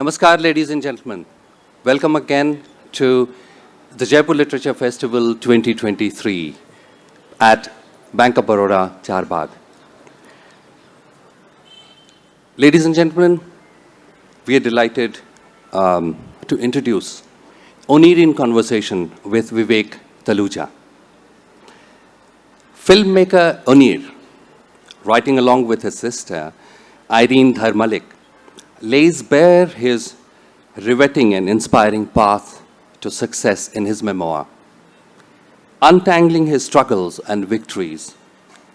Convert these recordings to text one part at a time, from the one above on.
Namaskar, ladies and gentlemen. Welcome again to the Jaipur Literature Festival 2023 at Bank of Baroda, Charbagh. Ladies and gentlemen, we are delighted to introduce Onir in conversation with Vivek Tejuja. Filmmaker Onir, writing along with his sister, Irene Dhar Malik, lays bare his riveting and inspiring path to success in his memoir, untangling his struggles and victories,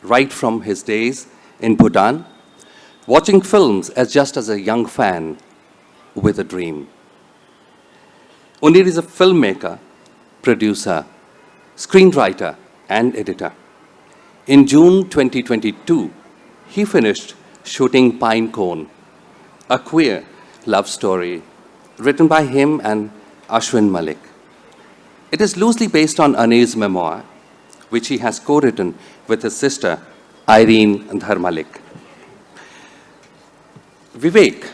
right from his days in Bhutan, watching films just as a young fan with a dream. Onir is a filmmaker, producer, screenwriter, and editor. In June 2022, he finished shooting Pine Cone, a queer love story written by him and Ashwin Malik. It is loosely based on Onir's memoir, which he has co-written with his sister, Irene Dhar Malik. Vivek,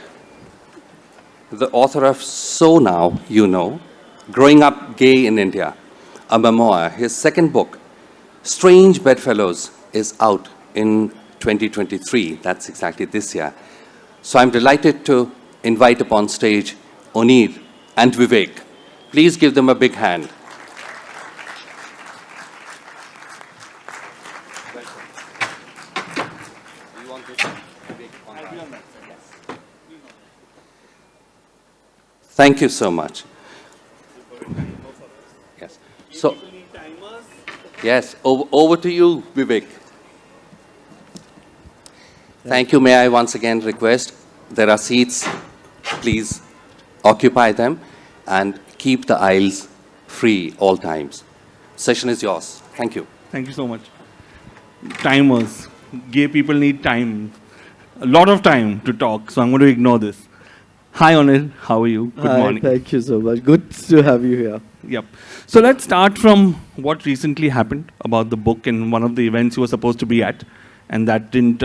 the author of So Now You Know, Growing Up Gay in India, a memoir, his second book, Strange Bedfellows, is out in 2023. That's exactly this year. So I'm delighted to invite upon stage Onir and Vivek. Please give them a big hand. Thank you so much. Yes. So, yes, over to you, Vivek. Thank you. May I once again request, there are seats, please occupy them and keep the aisles free all times. Session is yours. Thank you. Thank you so much. Timers. Gay people need time. A lot of time to talk, so I'm going to ignore this. Hi, Onir. How are you? Good morning. Thank you so much. Good to have you here. Yep. So let's start from what recently happened about the book and one of the events you were supposed to be at, and that didn't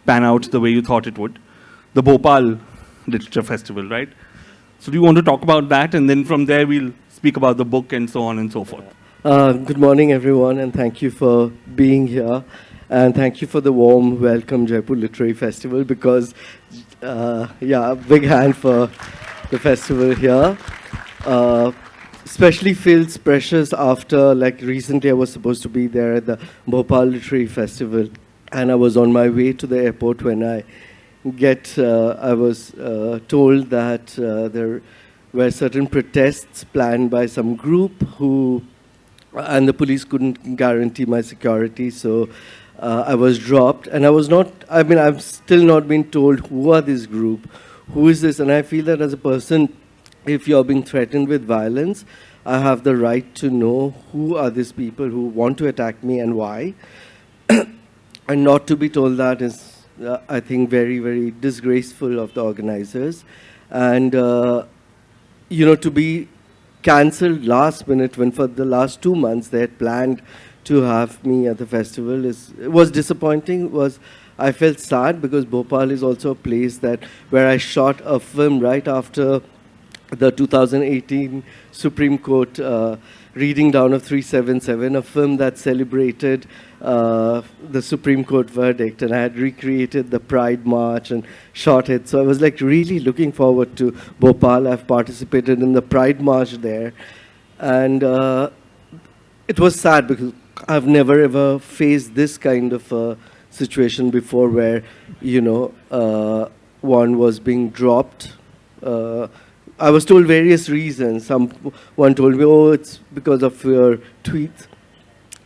pan out the way you thought it would. The Bhopal Literature Festival, right? So do you want to talk about that, and then from there we'll speak about the book and so on and so forth. Good morning, everyone, and thank you for being here. And thank you for the warm welcome, Jaipur Literary Festival, because, a big hand for the festival here. Especially feels precious after, like, recently I was supposed to be there at the Bhopal Literary Festival, and I was on my way to the airport when I was told that there were certain protests planned by some group and the police couldn't guarantee my security, so I was dropped, and I've still not been told who are this group, who is this, and I feel that as a person, if you're being threatened with violence, I have the right to know who are these people who want to attack me and why. And not to be told that is, I think, very, very disgraceful of the organizers. And, to be cancelled last minute when for the last 2 months they had planned to have me at the festival was disappointing. I felt sad because Bhopal is also a place where I shot a film right after the 2018 Supreme Court reading down of 377, a film that celebrated the Supreme Court verdict, and I had recreated the Pride March and shot it. So I was like really looking forward to Bhopal. I've participated in the Pride March there, and it was sad because I've never ever faced this kind of a situation before where, one was being dropped. I was told various reasons. One told me, oh, it's because of your tweets.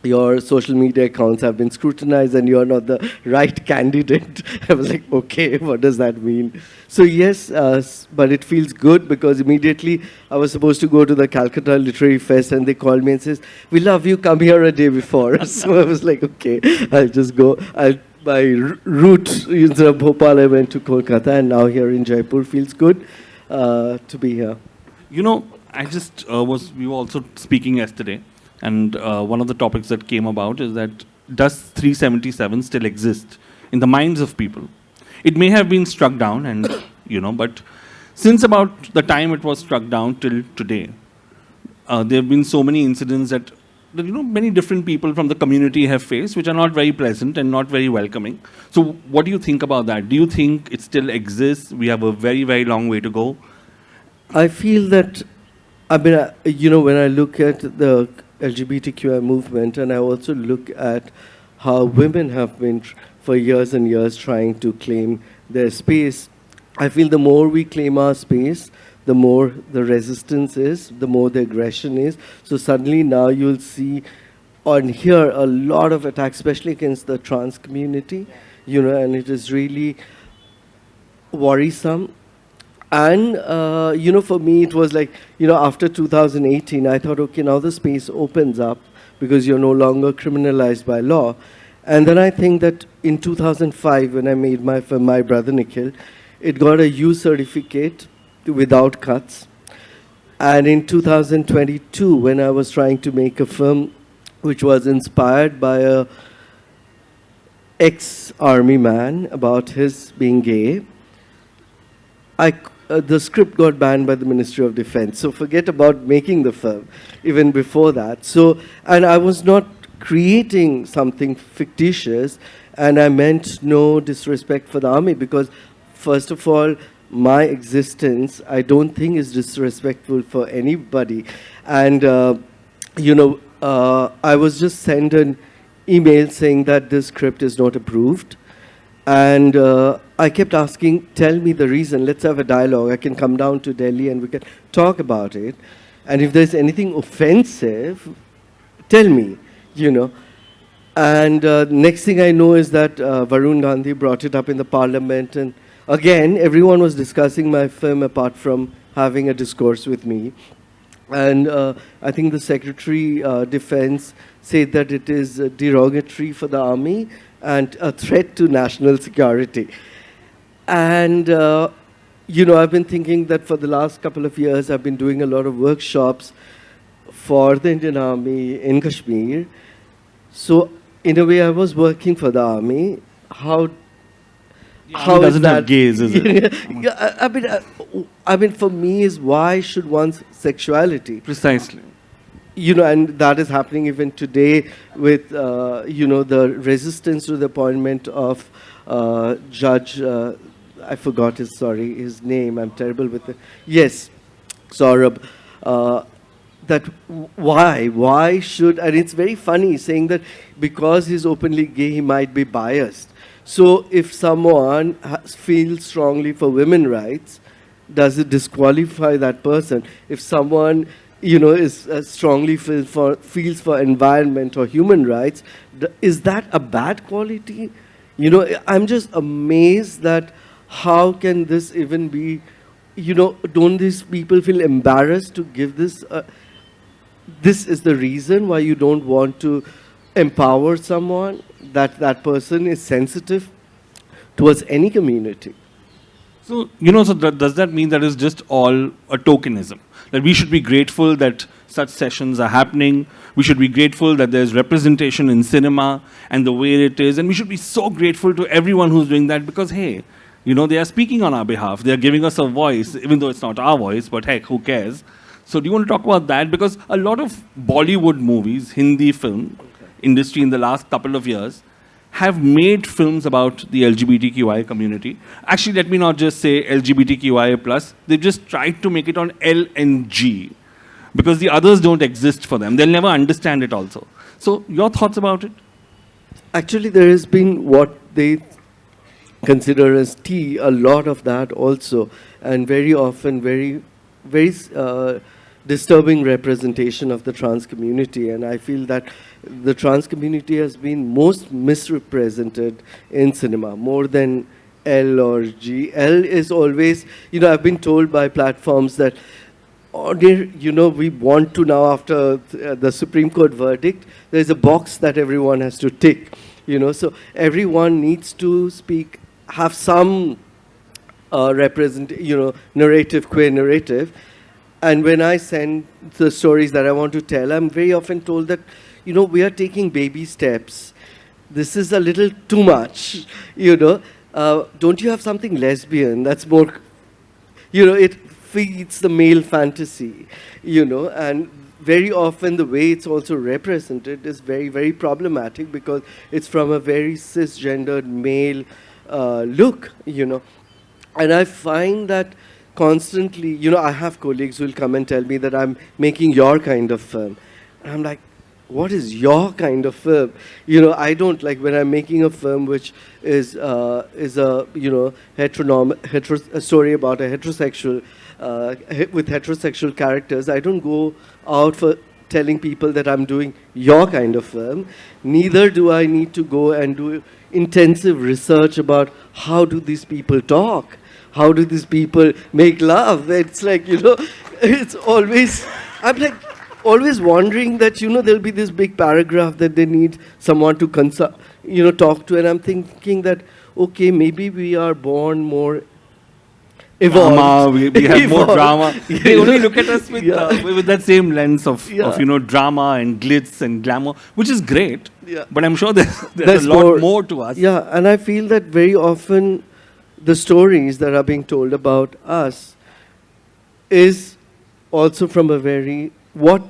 Your social media accounts have been scrutinized and you're not the right candidate. I was like, okay, what does that mean? So yes, but it feels good because immediately I was supposed to go to the Calcutta Literary Fest and they called me and says, we love you, come here a day before. So I was like, okay, I'll just go. By route, instead of Bhopal, I went to Kolkata, and now here in Jaipur feels good to be here. You know, we were also speaking yesterday, and one of the topics that came about is that does 377 still exist in the minds of people? It may have been struck down, and but Since about the time it was struck down till today, there have been so many incidents that many different people from the community have faced, which are not very pleasant and not very welcoming. So, what do you think about that? Do you think it still exists? We have a very, very long way to go. I feel that, I mean, when I look at the LGBTQI movement, and I also look at how women have been for years and years trying to claim their space, I feel the more we claim our space, the more the resistance is, the more the aggression is. So suddenly now you'll see and hear a lot of attacks, especially against the trans community, and it is really worrisome. And, for me, it was like, after 2018, I thought, okay, now the space opens up because you're no longer criminalized by law. And then I think that in 2005, when I made my film, My Brother Nikhil, it got a U certificate without cuts. And in 2022, when I was trying to make a film which was inspired by a ex-army man about his being gay, the script got banned by the Ministry of Defense. So forget about making the film, even before that. So, and I was not creating something fictitious, and I meant no disrespect for the army, because first of all, my existence, I don't think is disrespectful for anybody. And, I was just sent an email saying that this script is not approved. And I kept asking, tell me the reason, let's have a dialogue. I can come down to Delhi and we can talk about it. And if there's anything offensive, tell me, And next thing I know is that Varun Gandhi brought it up in the parliament. And again, everyone was discussing my film apart from having a discourse with me. And I think the Secretary Defense said that it is derogatory for the army and a threat to national security. And, I've been thinking that for the last couple of years, I've been doing a lot of workshops for the Indian Army in Kashmir. So, in a way, I was working for the army. How doesn't have gays, is it? Yeah, I mean, for me, is why should one's sexuality? Precisely. And that is happening even today with, the resistance to the appointment of Judge, I forgot his name, I'm terrible with it. Yes, Saurabh. That why should, and it's very funny saying that because he's openly gay, he might be biased. So if someone feels strongly for women's rights, does it disqualify that person? If someone is strongly feels for environment or human rights, is that a bad quality? I'm just amazed that how can this even be, don't these people feel embarrassed to give this? This is the reason why you don't want to empower someone, that person is sensitive towards any community. So, does that mean that it's just all a tokenism? That we should be grateful that such sessions are happening. We should be grateful that there's representation in cinema and the way it is. And we should be so grateful to everyone who's doing that because, hey, they are speaking on our behalf. They are giving us a voice, even though it's not our voice, but heck, who cares? So do you want to talk about that? Because a lot of Bollywood movies, Hindi film industry in the last couple of years, have made films about the LGBTQI community. Actually, let me not just say LGBTQI+. They've just tried to make it on L and G because the others don't exist for them. They'll never understand it also. So your thoughts about it? Actually, there has been what they consider as T, a lot of that also, and very often very disturbing representation of the trans community. And I feel that the trans community has been most misrepresented in cinema, more than L or G. L is always, I've been told by platforms that, we want to now, after the Supreme Court verdict, there's a box that everyone has to tick, so everyone needs to speak, have some narrative, queer narrative. And when I send the stories that I want to tell, I'm very often told that, we are taking baby steps. This is a little too much, Don't you have something lesbian that's more, it feeds the male fantasy, and very often the way it's also represented is very, very problematic because it's from a very cisgendered male look, And I find that constantly, I have colleagues who will come and tell me that I'm making your kind of film. And I'm like, what is your kind of film? I don't like when I'm making a film which is a a story about a heterosexual with heterosexual characters. I don't go out for telling people that I'm doing your kind of film. Neither do I need to go and do intensive research about how do these people talk, how do these people make love. It's like it's always I'm like always wondering that, there'll be this big paragraph that they need someone to consult, talk to. And I'm thinking that, okay, maybe we are born more evolved. Drama, we have more drama. They only look at us with that same lens of drama and glitz and glamour, which is great. Yeah. But I'm sure there's a lot more to us. Yeah, and I feel that very often the stories that are being told about us is also from a very what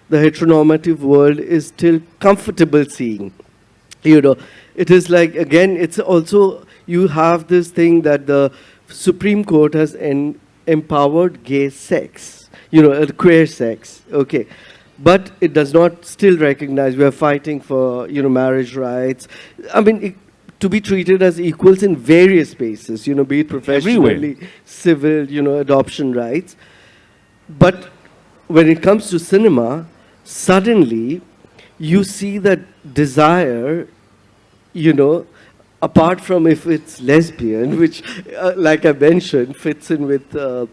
the heteronormative world is still comfortable seeing. It is like, again, it's also, you have this thing that the Supreme Court has empowered gay sex, queer sex, okay. But it does not still recognize, we are fighting for, marriage rights. I mean, to be treated as equals in various spaces, be it professionally, civil, adoption rights. But when it comes to cinema, suddenly you see that desire, apart from if it's lesbian, which, like I mentioned, fits in with, a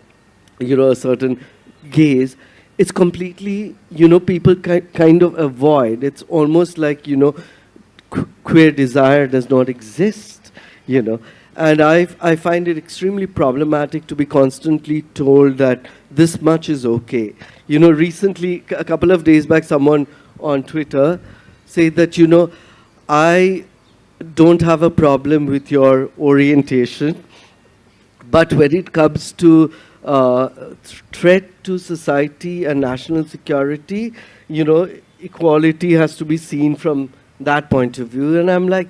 certain gaze, it's completely, people kind of avoid. It's almost like, queer desire does not exist, And I find it extremely problematic to be constantly told that this much is okay. Recently, a couple of days back, someone on Twitter said that, I don't have a problem with your orientation, but when it comes to threat to society and national security, equality has to be seen from that point of view. And I'm like,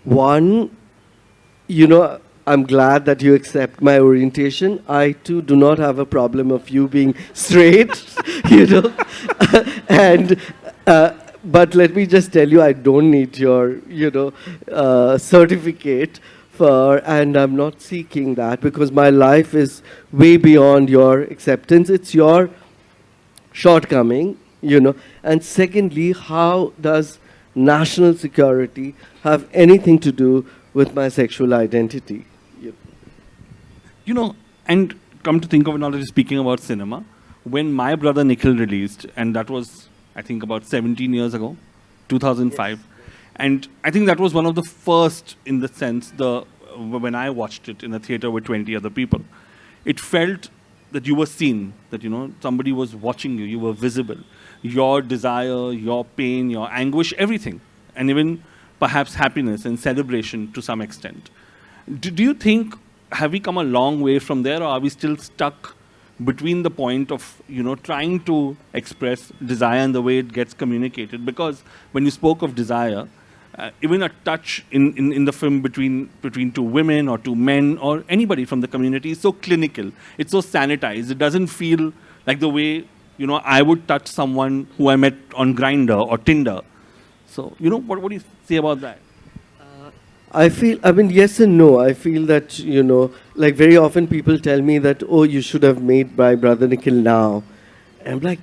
one, I'm glad that you accept my orientation. I too do not have a problem of you being straight, and but let me just tell you, I don't need your, certificate for, and I'm not seeking that because my life is way beyond your acceptance. It's your shortcoming, And secondly, how does national security have anything to do with my sexual identity? And come to think of it, now that you're speaking about cinema, when my brother Nikhil released, and that was, I think, about 17 years ago, 2005. Yes. And I think that was one of the first, in the sense, when I watched it in a theater with 20 other people, it felt that you were seen, that, somebody was watching you, you were visible. Your desire, your pain, your anguish, everything. And even perhaps happiness and celebration to some extent. Do you think, have we come a long way from there, or are we still stuck between the point of, trying to express desire and the way it gets communicated? Because when you spoke of desire, even a touch in the film between two women or two men or anybody from the community is so clinical. It's so sanitized. It doesn't feel like the way, I would touch someone who I met on Grindr or Tinder. So, what do you say about that? Yes and no. I feel that, like very often people tell me that, oh, you should have made my brother Nikhil now. And I'm like,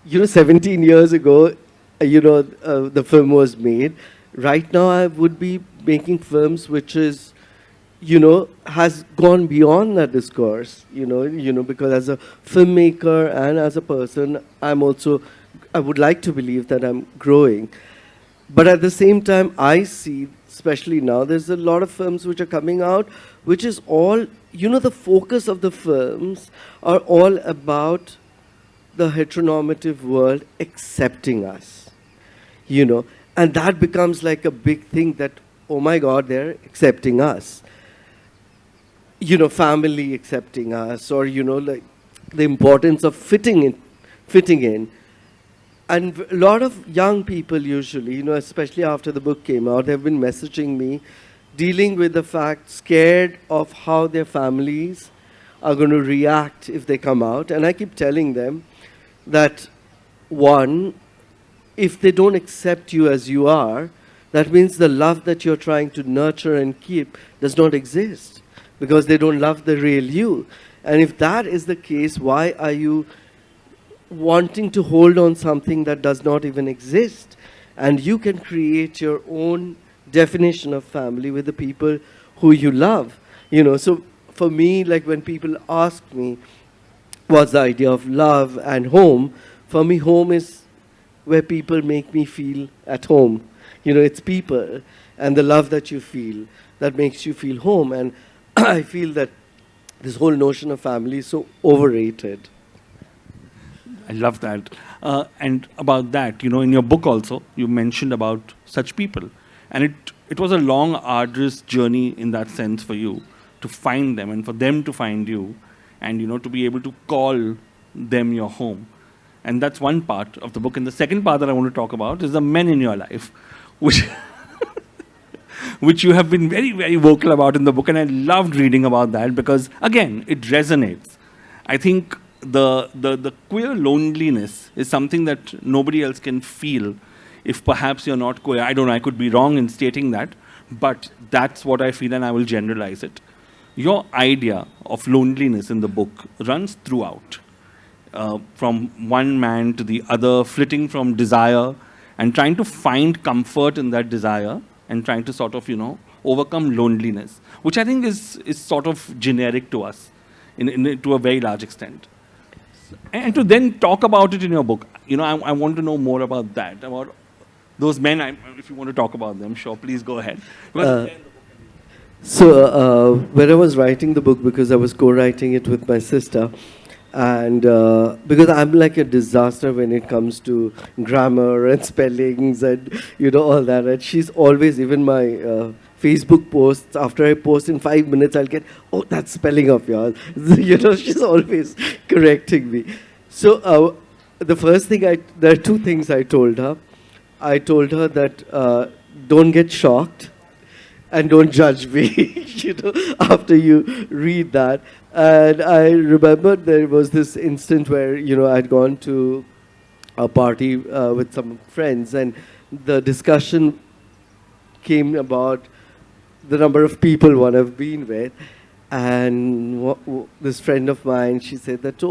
17 years ago, the film was made. Right now, I would be making films which is, has gone beyond that discourse, because as a filmmaker and as a person, I would like to believe that I'm growing. But at the same time, I see, especially now, there's a lot of films which are coming out, which is all, the focus of the films are all about the heteronormative world accepting us, and that becomes like a big thing that, oh my God, they're accepting us. family accepting us, or, like the importance of fitting in. And a lot of young people usually, especially after the book came out, have been messaging me, dealing with the fact, scared of how their families are going to react if they come out. And I keep telling them that, one, if they don't accept you as you are, that means the love that you're trying to nurture and keep does not exist, because they don't love the real you. And if that is the case, why are you wanting to hold on something that does not even exist? And you can create your own definition of family with the people who you love. So for me, like when people ask me what's the idea of love and home, for me, home is where people make me feel at home. It's people and the love that you feel that makes you feel home. And I feel that this whole notion of family is so overrated. I love that. And about that, in your book also, you mentioned about such people. And it was a long, arduous journey in that sense for you to find them and for them to find you and, to be able to call them your home. And that's one part of the book. And the second part that I want to talk about is the men in your life, which which you have been very, very vocal about in the book. And I loved reading about that because, again, it resonates. I think the queer loneliness is something that nobody else can feel if perhaps you're not queer. I don't know, I could be wrong in stating that, but that's what I feel and I will generalize it. Your idea of loneliness in the book runs throughout, from one man to the other, flitting from desire and trying to find comfort in that desire and trying to sort of, overcome loneliness, which I think is sort of generic to us to a very large extent. And to then talk about it in your book, I want to know more about that, about those men. If you want to talk about them, sure, please go ahead. So when I was writing the book, because I was co-writing it with my sister, and because I'm like a disaster when it comes to grammar and spellings and all that, and she's always, even my Facebook posts, after I post in 5 minutes, I'll get, oh, that's spelling of yours. She's always correcting me. So the first thing there are two things I told her. I told her that don't get shocked and don't judge me, after you read that. And I remembered there was this instant where, I'd gone to a party with some friends, and the discussion came about the number of people one have been with. And this friend of mine, she said that,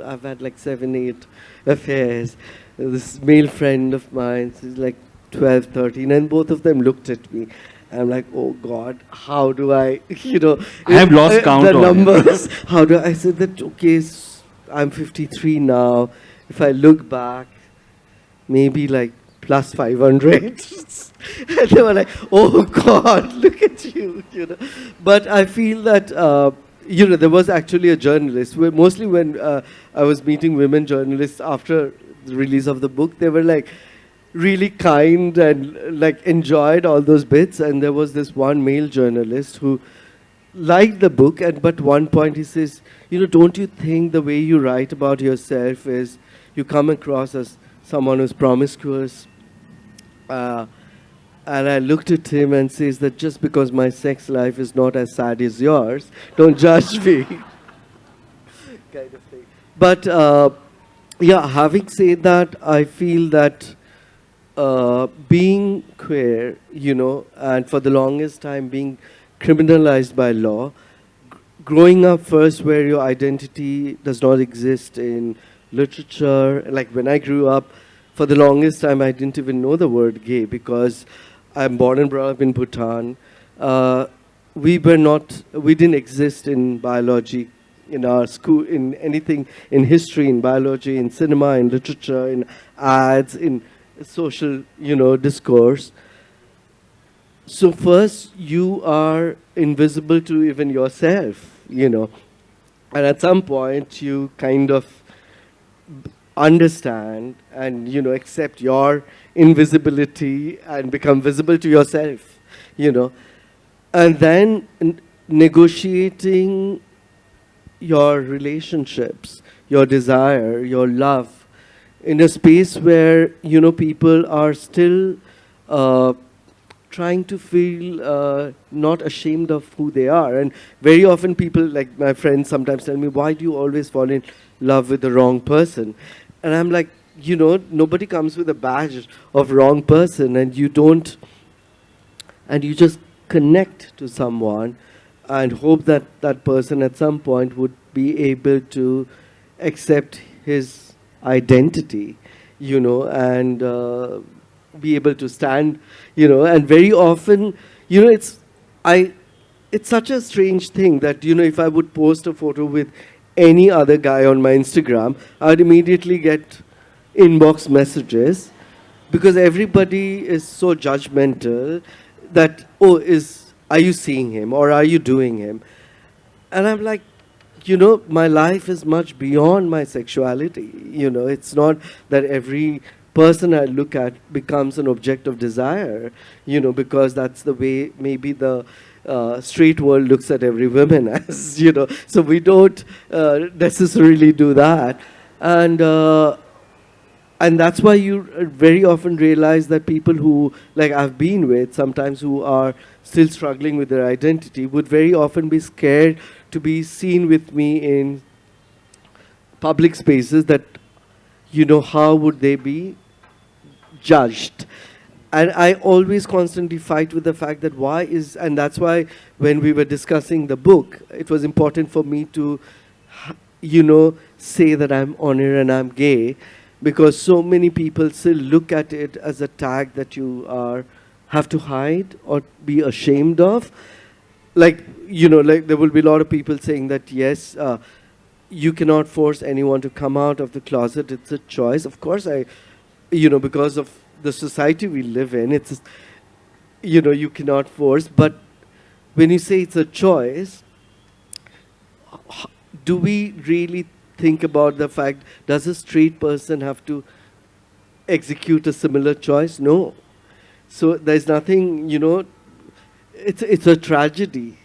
I've had like 7, 8 affairs. This male friend of mine, she's like 12, 13, and both of them looked at me. I'm like, oh God, how do I, I have lost count the on numbers. How do I said that, okay, I'm 53 now. If I look back, maybe like plus 500. And they were like, oh God, look at you, But I feel that, there was actually a journalist, mostly when I was meeting women journalists after the release of the book, they were like, really kind and like enjoyed all those bits. And there was this one male journalist who liked the book, but one point he says, don't you think the way you write about yourself is you come across as someone who's promiscuous? And I looked at him and says that just because my sex life is not as sad as yours, don't judge me. Kind of thing. But having said that, I feel that being queer, and for the longest time being criminalized by law, growing up first where your identity does not exist in literature. Like when I grew up, for the longest time I didn't even know the word gay, because I'm born and brought up in Bhutan. We didn't exist in biology, in our school, in anything, in history, in biology, in cinema, in literature, in ads, in social, discourse. So first, you are invisible to even yourself, And at some point, you kind of understand and, accept your invisibility and become visible to yourself, And then negotiating your relationships, your desire, your love, in a space where, you know, people are still trying to feel not ashamed of who they are. And very often people, like my friends sometimes tell me, why do you always fall in love with the wrong person? And I'm like, you know, nobody comes with a badge of wrong person, and you don't, and you just connect to someone and hope that that person at some point would be able to accept his identity, you know, and be able to stand, you know. And very often, you know, it's such a strange thing that, you know, if I would post a photo with any other guy on my Instagram, I'd immediately get inbox messages, because everybody is so judgmental that, oh, are you seeing him or are you doing him? And I'm like, you know, my life is much beyond my sexuality. You know, it's not that every person I look at becomes an object of desire, you know, because that's the way maybe the straight world looks at every woman as, you know. So we don't necessarily do that. And that's why you very often realize that people who, like I've been with, sometimes who are still struggling with their identity, would very often be scared to be seen with me in public spaces, that, you know, how would they be judged? And I always constantly fight with the fact that and that's why when we were discussing the book, it was important for me to, you know, say that I'm Onir and I'm gay, because so many people still look at it as a tag that you have to hide or be ashamed of. Like, you know, like there will be a lot of people saying that, yes, you cannot force anyone to come out of the closet. It's a choice. Of course, you know, because of the society we live in, it's, you know, you cannot force. But when you say it's a choice, do we really think about the fact, does a straight person have to execute a similar choice? No. So there's nothing, you know, it's a tragedy.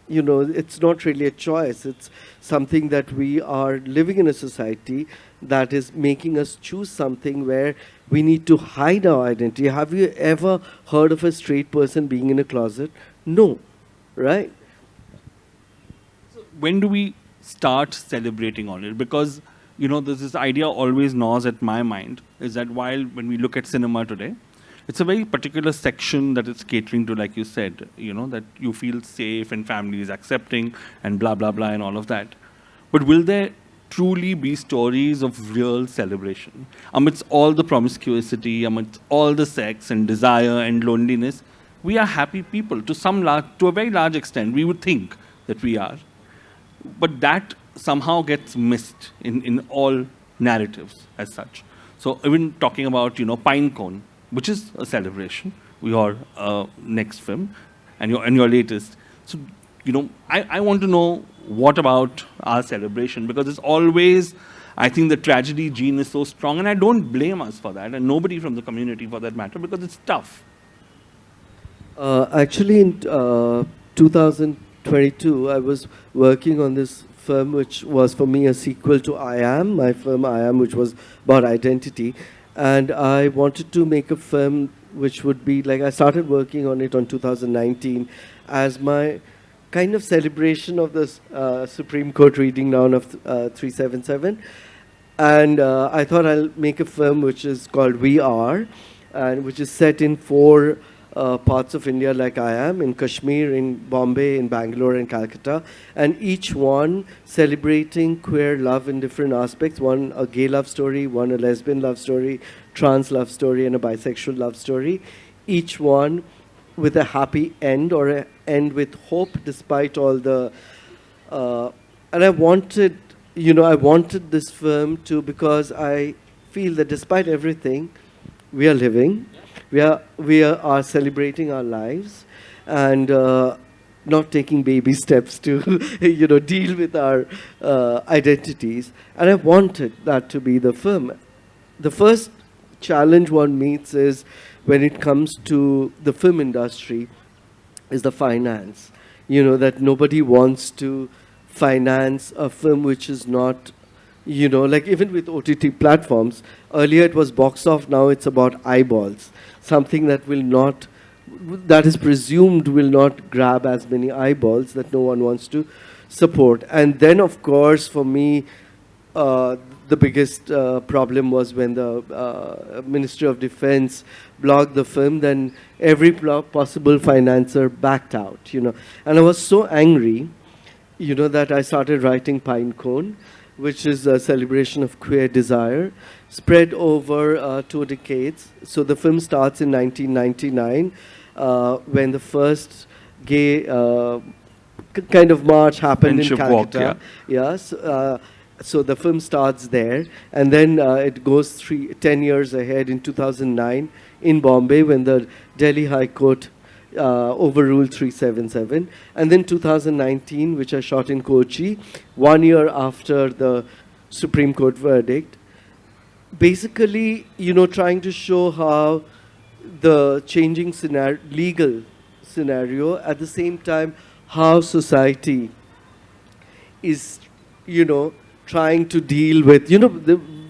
You know, it's not really a choice. It's something that we are living in a society that is making us choose something where we need to hide our identity. Have you ever heard of a straight person being in a closet? No, right? So when do we start celebrating on it? Because, you know, there's this idea always gnaws at my mind, is that when we look at cinema today, it's a very particular section that it's catering to, like you said, you know, that you feel safe and family is accepting and blah, blah, blah and all of that. But will there truly be stories of real celebration? Amidst all the promiscuity, amidst all the sex and desire and loneliness, we are happy people to a very large extent. We would think that we are. But that somehow gets missed in all narratives as such. So even talking about, you know, Pinecone, which is a celebration, your next film and your latest. So, you know, I want to know what about our celebration, because it's always, I think the tragedy gene is so strong, and I don't blame us for that, and nobody from the community for that matter, because it's tough. Actually, in 2022, I was working on this film, which was for me a sequel to I Am, my film I Am, which was about identity. And I wanted to make a film which would be like, I started working on it on 2019 as my kind of celebration of the Supreme Court reading down of 377. And I thought I'll make a film which is called We Are, and which is set in 4 parts of India, like I Am, in Kashmir, in Bombay, in Bangalore, and Calcutta, and each one celebrating queer love in different aspects. One a gay love story, one a lesbian love story, trans love story, and a bisexual love story. Each one with a happy end, or an end with hope despite all the... and I wanted, you know, I wanted this film to, because I feel that despite everything, we are living. We are celebrating our lives, and not taking baby steps to, you know, deal with our identities. And I wanted that to be the film. The first challenge one meets is when it comes to the film industry, is the finance. that nobody wants to finance a film which is not, like even with OTT platforms, earlier it was box off, now it's about eyeballs. Something that is presumed will not grab as many eyeballs, that no one wants to support. And then, of course, for me, the biggest problem was when the Ministry of Defense blocked the film, then every possible financer backed out, And I was so angry, that I started writing Pine Cone, which is a celebration of queer desire, spread over 2 decades. So the film starts in 1999, when the first gay kind of march happened in Friendship walk, Calcutta. Yes. So the film starts there, and then it goes 10 years ahead in 2009 in Bombay when the Delhi High Court overruled 377. And then 2019, which I shot in Kochi, 1 year after the Supreme Court verdict. Basically, trying to show how the changing legal scenario, at the same time, how society is, trying to deal with,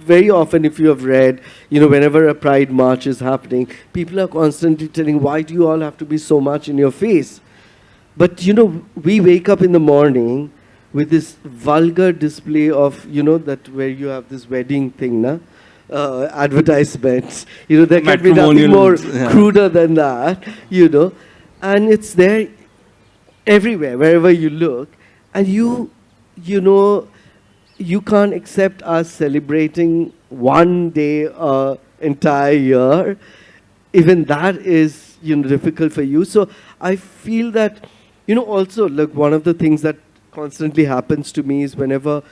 very often, if you have read, whenever a pride march is happening, people are constantly telling, why do you all have to be so much in your face? But, we wake up in the morning with this vulgar display of, that where you have this wedding thing, advertisements. There can be nothing more cruder than that, And it's there everywhere, wherever you look. And you can't accept us celebrating one day entire year. Even that is, difficult for you. So I feel that, also, look, one of the things that constantly happens to me is whenever,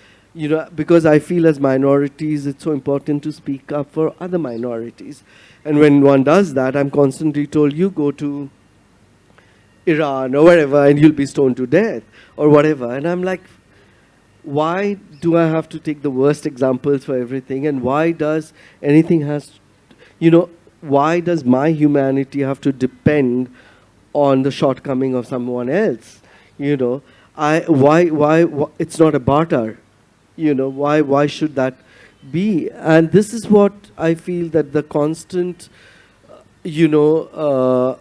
because I feel as minorities, it's so important to speak up for other minorities. And when one does that, I'm constantly told, you go to Iran or wherever and you'll be stoned to death or whatever. And I'm like, why do I have to take the worst examples for everything? And why does why does my humanity have to depend on the shortcoming of someone else? Why it's not a barter? Why should that be? And this is what I feel, that the constant, where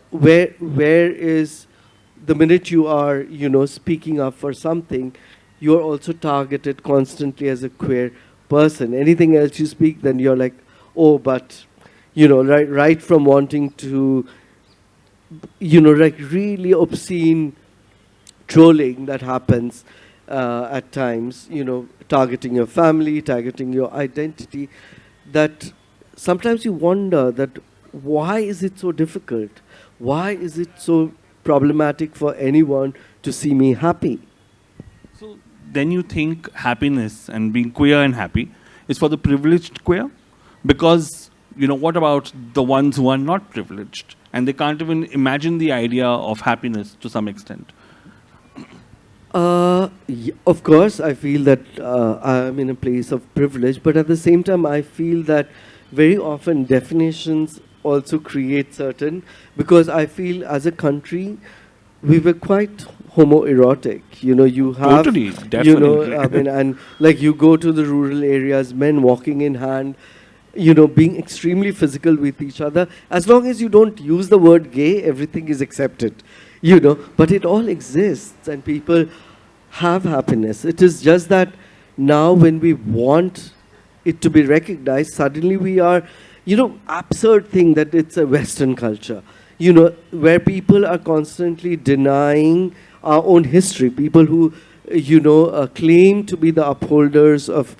is the minute you are, speaking up for something, you are also targeted constantly as a queer person. Anything else you speak, then you're like, oh, but, right from wanting to, like really obscene trolling that happens at times, targeting your family, targeting your identity, that sometimes you wonder that why is it so difficult? Why is it so problematic for anyone to see me happy? So then you think happiness and being queer and happy is for the privileged queer? Because, what about the ones who are not privileged? And they can't even imagine the idea of happiness to some extent. Of course, I feel that I'm in a place of privilege, but at the same time, I feel that very often definitions also create certain, because I feel as a country, we were quite homoerotic. You have, totally, definitely. and like you go to the rural areas, men walking in hand, being extremely physical with each other. As long as you don't use the word gay, everything is accepted, but it all exists and people have happiness. It is just that now when we want it to be recognized, suddenly we are, absurd thing that it's a Western culture, where people are constantly denying our own history. People who, claim to be the upholders of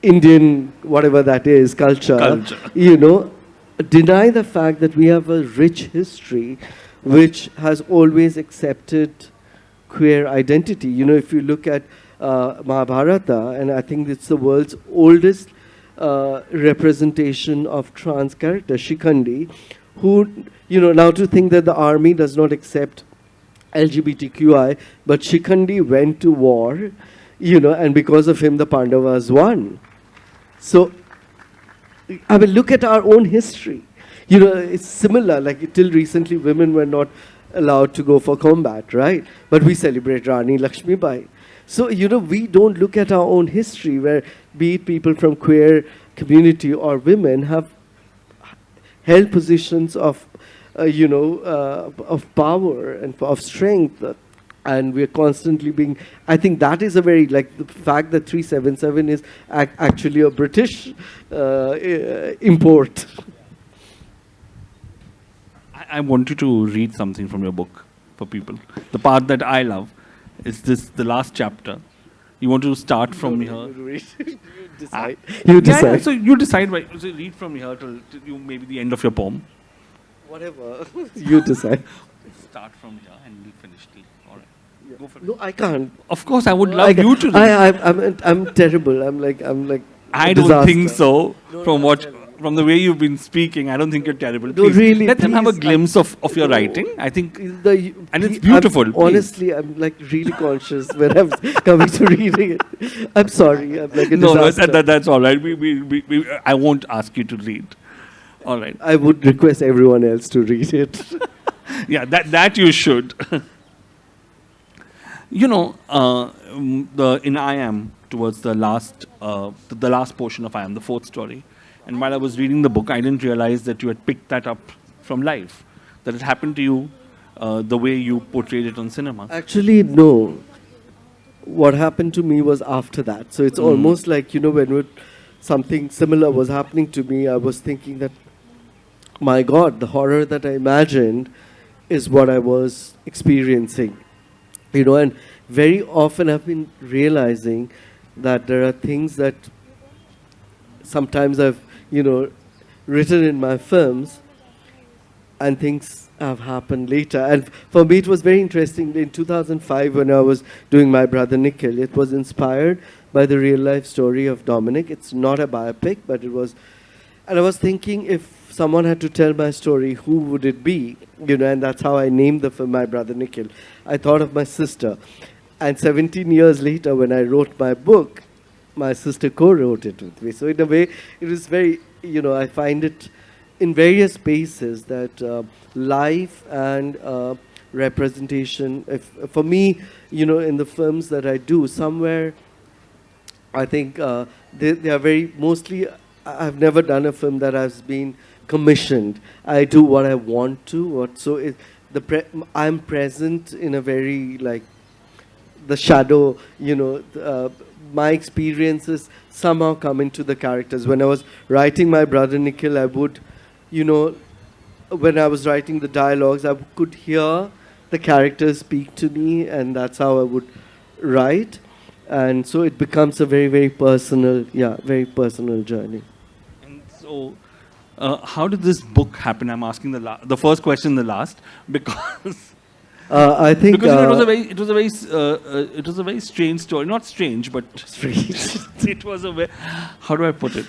Indian, whatever that is, culture. Deny the fact that we have a rich history which has always accepted queer identity. If you look at Mahabharata, and I think it's the world's oldest representation of trans character, Shikhandi, who, now to think that the army does not accept LGBTQI, but Shikhandi went to war, and because of him the Pandavas won. So, look at our own history. It's similar, like till recently women were not allowed to go for combat, right? But we celebrate Rani Lakshmibai. So, we don't look at our own history where, be it people from queer community or women, have held positions of, of power and of strength. And we're constantly being, I think that is a very, like the fact that 377 is actually a British import. I want you to read something from your book for people. The part that I love is the last chapter. You want to start from here? You decide. You decide. Yeah, so you decide. So read from here till you maybe the end of your poem. Whatever. You decide. Start from here and we'll finish. All right. Yeah. Go for it. No, I can't. Of course, I would love you to read. I'm terrible. I'm like. I don't think so. From the way you've been speaking, I don't think you're terrible. No, really, let them have a please, glimpse of your writing. I think, and it's I'm beautiful. honestly, I'm like really conscious when I'm coming to reading it. I'm sorry. I'm like a No, disaster. that's all right. I won't ask you to read. All right. I would request everyone else to read it. Yeah, that you should. In I Am, towards the last portion of I Am, the fourth story. And while I was reading the book, I didn't realize that you had picked that up from life. That it happened to you the way you portrayed it on cinema. Actually, no. What happened to me was after that. So it's almost like, when something similar was happening to me, I was thinking that, my God, the horror that I imagined is what I was experiencing. And very often I've been realizing that there are things that sometimes I've, written in my films and things have happened later. And for me, it was very interesting. In 2005, when I was doing My Brother Nikhil, it was inspired by the real life story of Dominic. It's not a biopic, but it was. And I was thinking, if someone had to tell my story, who would it be? And that's how I named the film My Brother Nikhil. I thought of my sister. And 17 years later, when I wrote my book, my sister co-wrote it with me. So in a way, it was very, I find it in various spaces that life and representation, for me, in the films that I do, somewhere, I think they are very, mostly, I've never done a film that has been commissioned. I do what I want to. I'm present in a very, like, the shadow, my experiences somehow come into the characters. When I was writing My Brother Nikhil, I would, when I was writing the dialogues, I could hear the characters speak to me, and that's how I would write. And so it becomes a very, very personal journey. And so, how did this book happen? I'm asking the first question, the last, because I think because it was a very strange story. Not strange, but strange. It was a very, how do I put it?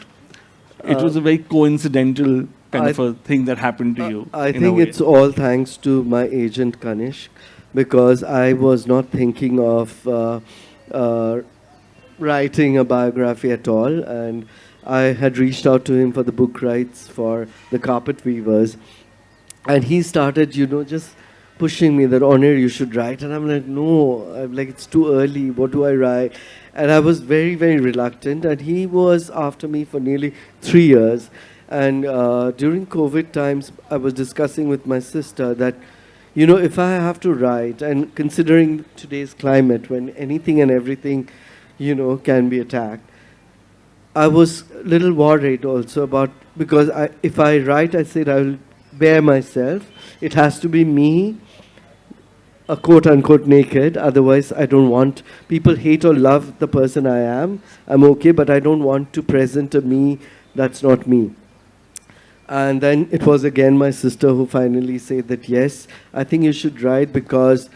It was a very coincidental kind of a thing that happened to you. I think it's all thanks to my agent Kanishk, because I was not thinking of writing a biography at all, and I had reached out to him for the book rights for The Carpet Weavers, and he started, just pushing me that, Onir, you should write. And I'm like, no, I'm like, it's too early. What do I write? And I was very, very reluctant. And he was after me for nearly 3 years. And during COVID times, I was discussing with my sister that, if I have to write, and considering today's climate when anything and everything, can be attacked, I was a little worried also about, because if I write, I said I will bear myself. It has to be me, a quote-unquote naked. Otherwise, I don't want people hate or love the person I am. I'm okay, but I don't want to present a me that's not me. And then it was again my sister who finally said that, yes, I think you should write, because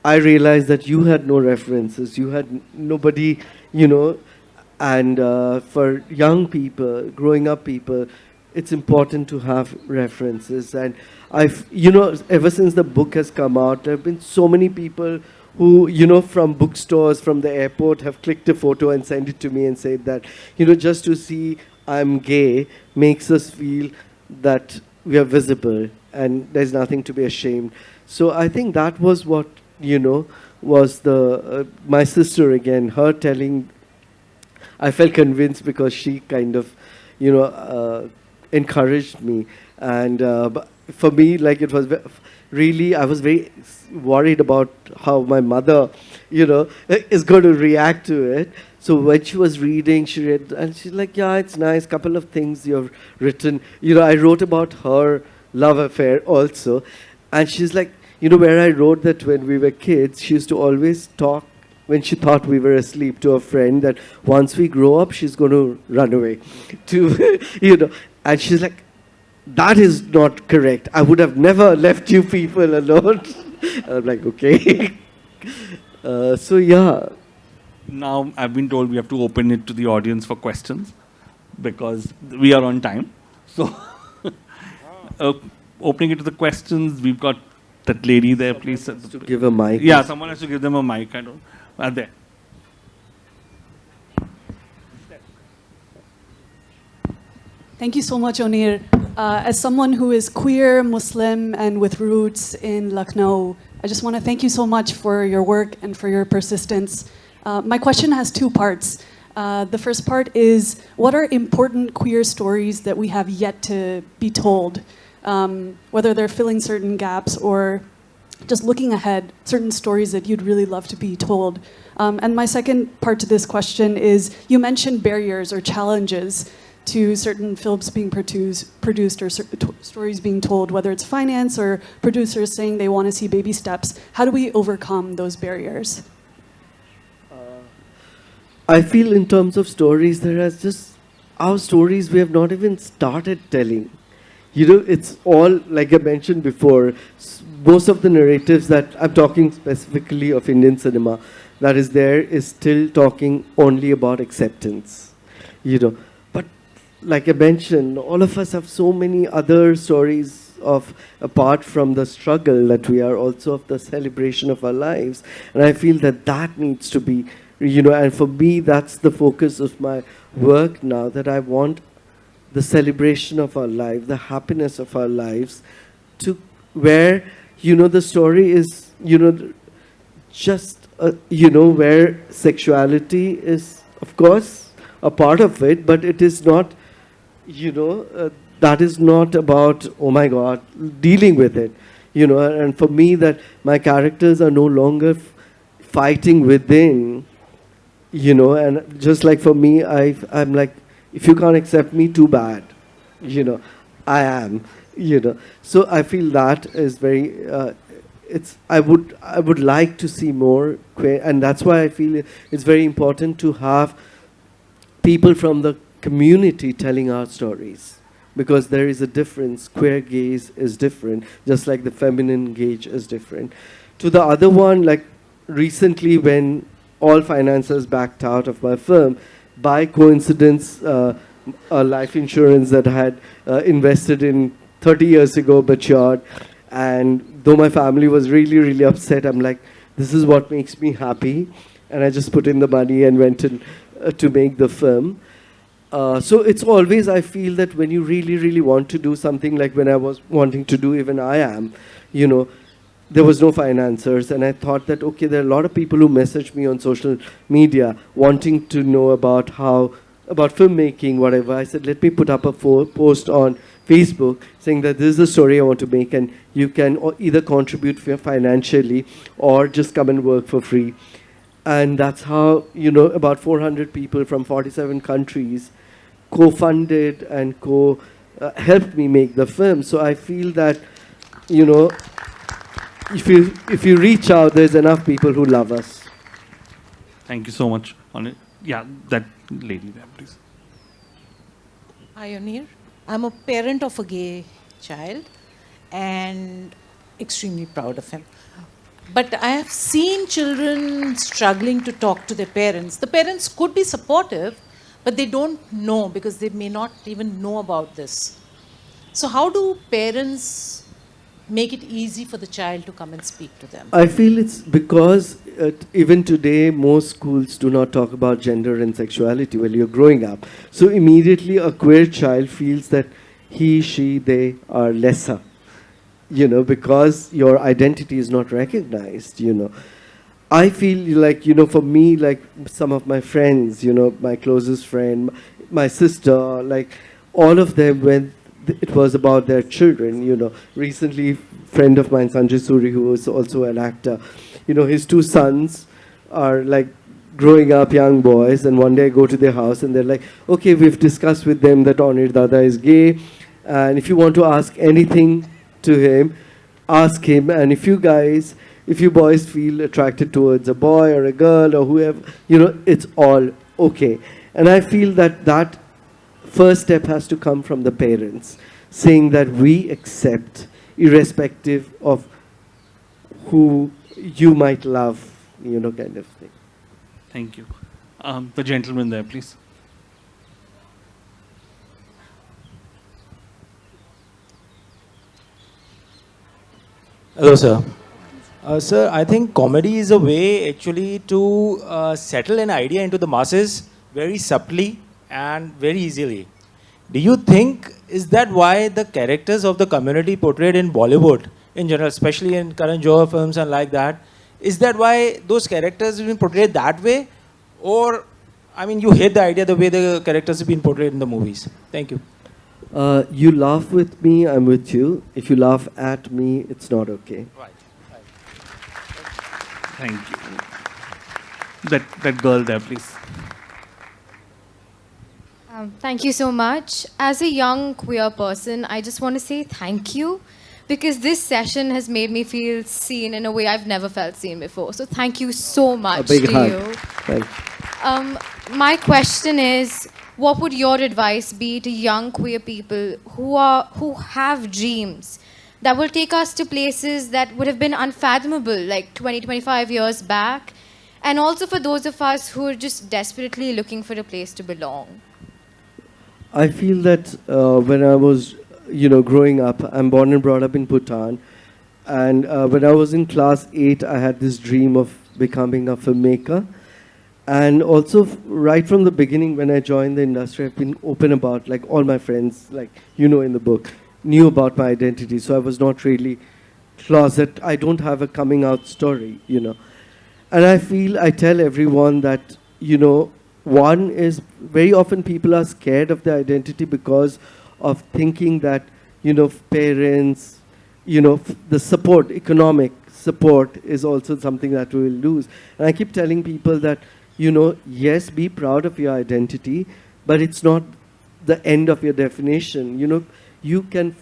I realized that you had no references. You had nobody, and for young people, growing up people, it's important to have references. And ever since the book has come out, there have been so many people who, from bookstores, from the airport, have clicked a photo and sent it to me and said that, just to see I'm gay makes us feel that we are visible and there's nothing to be ashamed. So I think that was what, was my sister again, her telling. I felt convinced because she kind of, encouraged me. And for me, like, it was really, I was very worried about how my mother, is going to react to it. So when she was reading, she read, and she's like, yeah, it's nice, couple of things you've written. I wrote about her love affair also. And she's like, where I wrote that when we were kids, she used to always talk when she thought we were asleep to a friend that once we grow up, she's going to run away. And she's like, that is not correct. I would have never left you people alone. I'm like, okay. So yeah. Now, I've been told we have to open it to the audience for questions because we are on time. So, opening it to the questions, we've got that lady there, please. To give a mic. Yeah, someone has to give them a mic. I don't. There. Thank you so much, Onir. As someone who is queer, Muslim, and with roots in Lucknow, I just want to thank you so much for your work and for your persistence. My question has two parts. The first part is, what are important queer stories that we have yet to be told? Whether they're filling certain gaps or just looking ahead, certain stories that you'd really love to be told. And my second part to this question is, you mentioned barriers or challenges to certain films being produced or stories being told, whether it's finance or producers saying they want to see baby steps. How do we overcome those barriers? I feel in terms of stories, there is just our stories we have not even started telling. It's all, like I mentioned before, most of the narratives that I'm talking specifically of Indian cinema that is there is still talking only about acceptance. But like I mentioned, all of us have so many other stories of, apart from the struggle, that we are also of the celebration of our lives. And I feel that needs to be, and for me, that's the focus of my work now, that I want the celebration of our life, the happiness of our lives, to where, the story is, just, where sexuality is, of course, a part of it, but it is not, that is not about, oh my God, dealing with it. And for me, that my characters are no longer fighting within, and just like for me, I'm like, if you can't accept me, too bad. I am. So I feel that is very. I would like to see more queer, and that's why I feel it's very important to have people from the community telling our stories, because there is a difference. Queer gaze is different, just like the feminine gaze is different. To the other one, like recently when all financiers backed out of my film, by coincidence, a life insurance that I had invested in 30 years ago matured. And though my family was really, really upset, I'm like, this is what makes me happy. And I just put in the money and went in to make the film. So it's always, I feel that when you really, really want to do something, like when I was wanting to do Even I Am, there was no financiers, and I thought that, okay, there are a lot of people who message me on social media wanting to know about filmmaking, whatever. I said, let me put up a post on Facebook saying that this is the story I want to make, and you can either contribute financially or just come and work for free. And that's how, about 400 people from 47 countries co-funded and helped me make the film. So I feel that, if you reach out, there's enough people who love us. Thank you so much. Yeah, that lady there, please. Hi, Onir. I'm a parent of a gay child and extremely proud of him. But I have seen children struggling to talk to their parents. The parents could be supportive, but they don't know because they may not even know about this. So how do parents make it easy for the child to come and speak to them? I feel it's because even today, most schools do not talk about gender and sexuality while you're growing up. So immediately a queer child feels that he, she, they are lesser. because your identity is not recognized. I feel like, for me, like some of my friends, my closest friend, my sister, like all of them, when it was about their children, recently, friend of mine, Sanjay Suri, who is also an actor, his two sons are like growing up young boys, and one day I go to their house and they're like, okay, we've discussed with them that Onir Dada is gay, and if you want to ask anything to him, ask him, and if you boys feel attracted towards a boy or a girl or whoever, it's all okay. And I feel that that first step has to come from the parents, saying that we accept, irrespective of who you might love, kind of thing. Thank you. The gentleman there, please. Hello, sir. Sir, I think comedy is a way actually to settle an idea into the masses very subtly and very easily. Do you think, is that why the characters of the community portrayed in Bollywood in general, especially in Karan Johar films and like that, is that why those characters have been portrayed that way? Or, I mean, you hate the idea the way the characters have been portrayed in the movies? Thank you. You laugh with me, I'm with you. If you laugh at me, it's not okay. Right. Thank you. That girl there, please. Thank you so much. As a young queer person, I just want to say thank you, because this session has made me feel seen in a way I've never felt seen before. So thank you so much A big to hug. you. Thank you. My question is, what would your advice be to young queer people who have dreams that will take us to places that would have been unfathomable like 20, 25 years back, and also for those of us who are just desperately looking for a place to belong? I feel that when I was, growing up, I'm born and brought up in Bhutan, and when I was in class 8, I had this dream of becoming a filmmaker. And also, right from the beginning, when I joined the industry, I've been open about, like, all my friends, like, in the book, knew about my identity. So I was not really closet. I don't have a coming out story, And I tell everyone that, one is very often people are scared of their identity because of thinking that, parents, the support, economic support is also something that we will lose. And I keep telling people that, yes, be proud of your identity, but it's not the end of your definition. You can,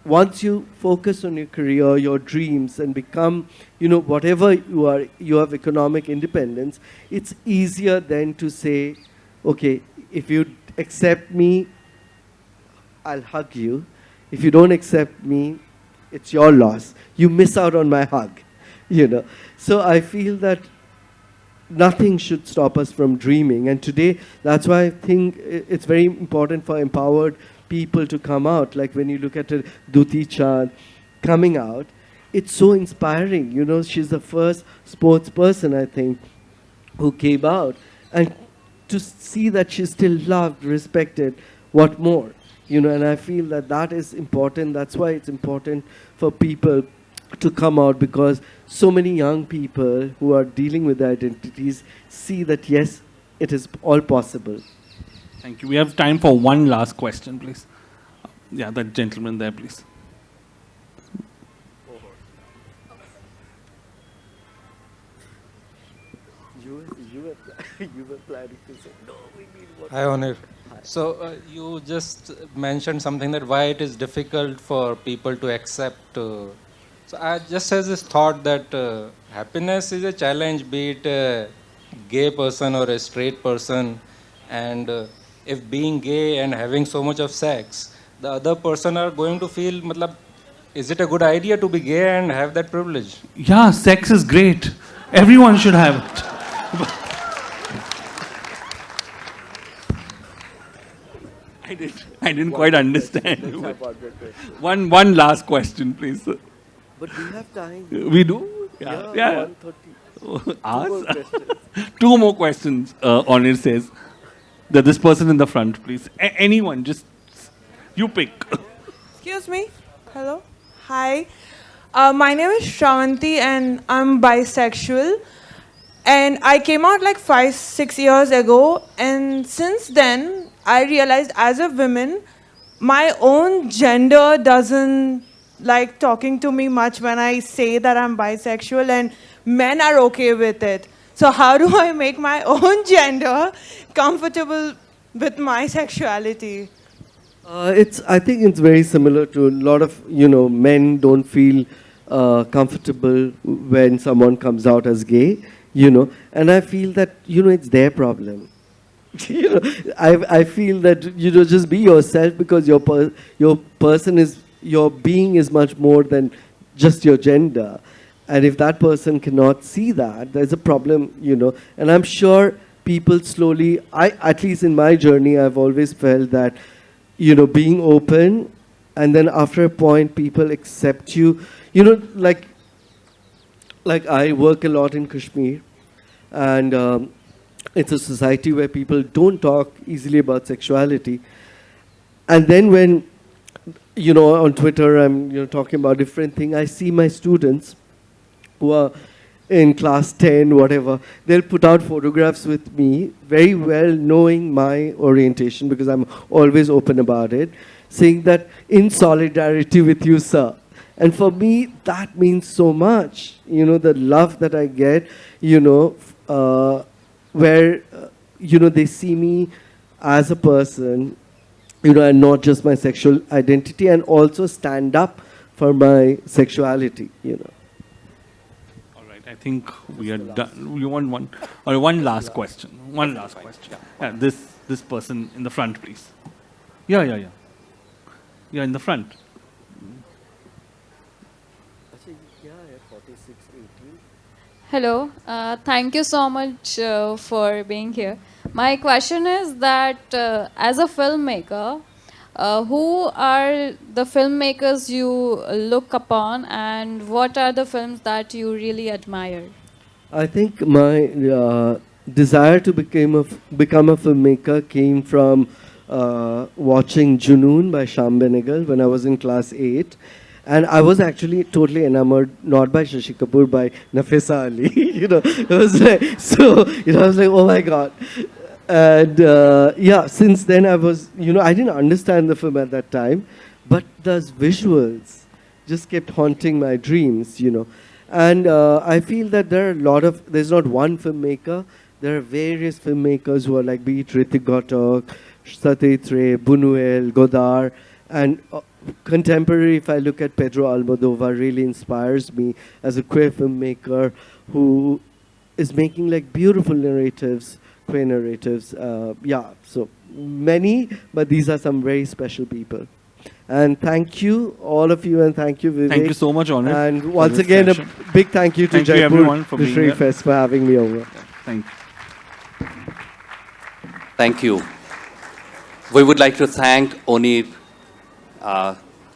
once you focus on your career, your dreams, and become, whatever you are, you have economic independence, it's easier then to say, okay, if you accept me, I'll hug you. If you don't accept me, it's your loss. You miss out on my hug, So I feel that nothing should stop us from dreaming. And today, that's why I think it's very important for empowered people to come out. Like when you look at Duti Chand coming out, it's so inspiring. She's the first sports person, I think, who came out. And to see that she's still loved, respected, what more? And I feel that that is important. That's why it's important for people to come out, because so many young people who are dealing with their identities see that, yes, it is all possible. Thank you. We have time for one last question, please. Yeah, that gentleman there, please. You were planning to say, no, we need more. Hi, Onir. So you just mentioned something that why it is difficult for people to accept. So I just has this thought that happiness is a challenge, be it a gay person or a straight person. And if being gay and having so much of sex, the other person are going to feel, matlab, is it a good idea to be gay and have that privilege? Yeah, sex is great. Everyone should have it. I didn't quite understand. One last question, please. But we have time. We do? Yeah. 1:30. Ask. Two more questions, Onir says. This person in the front, please. Anyone, just you pick. Excuse me. Hello. Hi, my name is Shravanti and I'm bisexual. And I came out like 5, 6 years ago. And since then, I realized as a woman, my own gender doesn't like talking to me much when I say that I'm bisexual, and men are okay with it. So, how do I make my own gender comfortable with my sexuality? I think it's very similar to a lot of, men don't feel comfortable when someone comes out as gay, and I feel that, it's their problem. I feel that, just be yourself, because your person is, your being is much more than just your gender. And if that person cannot see that, there's a problem, and I'm sure people slowly, at least in my journey, I've always felt that, being open, and then after a point, people accept you. Like I work a lot in Kashmir, and it's a society where people don't talk easily about sexuality. And then when, on Twitter, I'm, talking about different things, I see my students who are in class 10, whatever, they'll put out photographs with me, very well knowing my orientation, because I'm always open about it, saying that in solidarity with you, sir. And for me, that means so much. The love that I get, where, they see me as a person, and not just my sexual identity, and also stand up for my sexuality, All right, I think we are done. You want one last question? One last question. Yeah, this person in the front, please. Yeah. Yeah, in the front. Hello, thank you so much for being here. My question is that as a filmmaker, who are the filmmakers you look upon, and what are the films that you really admire? I think my desire to become a filmmaker came from watching Junoon by Sham Benegal when I was in class 8. And I was actually totally enamored, not by Shashi Kapoor, by Nafisa Ali. It was like, so, I was like, oh my God. And since then I was, I didn't understand the film at that time, but those visuals just kept haunting my dreams, And I feel that there's not one filmmaker, there are various filmmakers who are like, be it Ritik Ghatak, Satyajit Ray, Buñuel, Godard, and contemporary, if I look at Pedro Almodovar, really inspires me as a queer filmmaker who is making like beautiful narratives, queer narratives. So many, but these are some very special people. And thank you, all of you, and thank you, Vivek. Thank you so much, Onir. And once again, a big thank you to Jaipur Literature Fest for having me over. Thank you. Thank you. We would like to thank Onir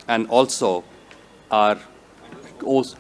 and also our host.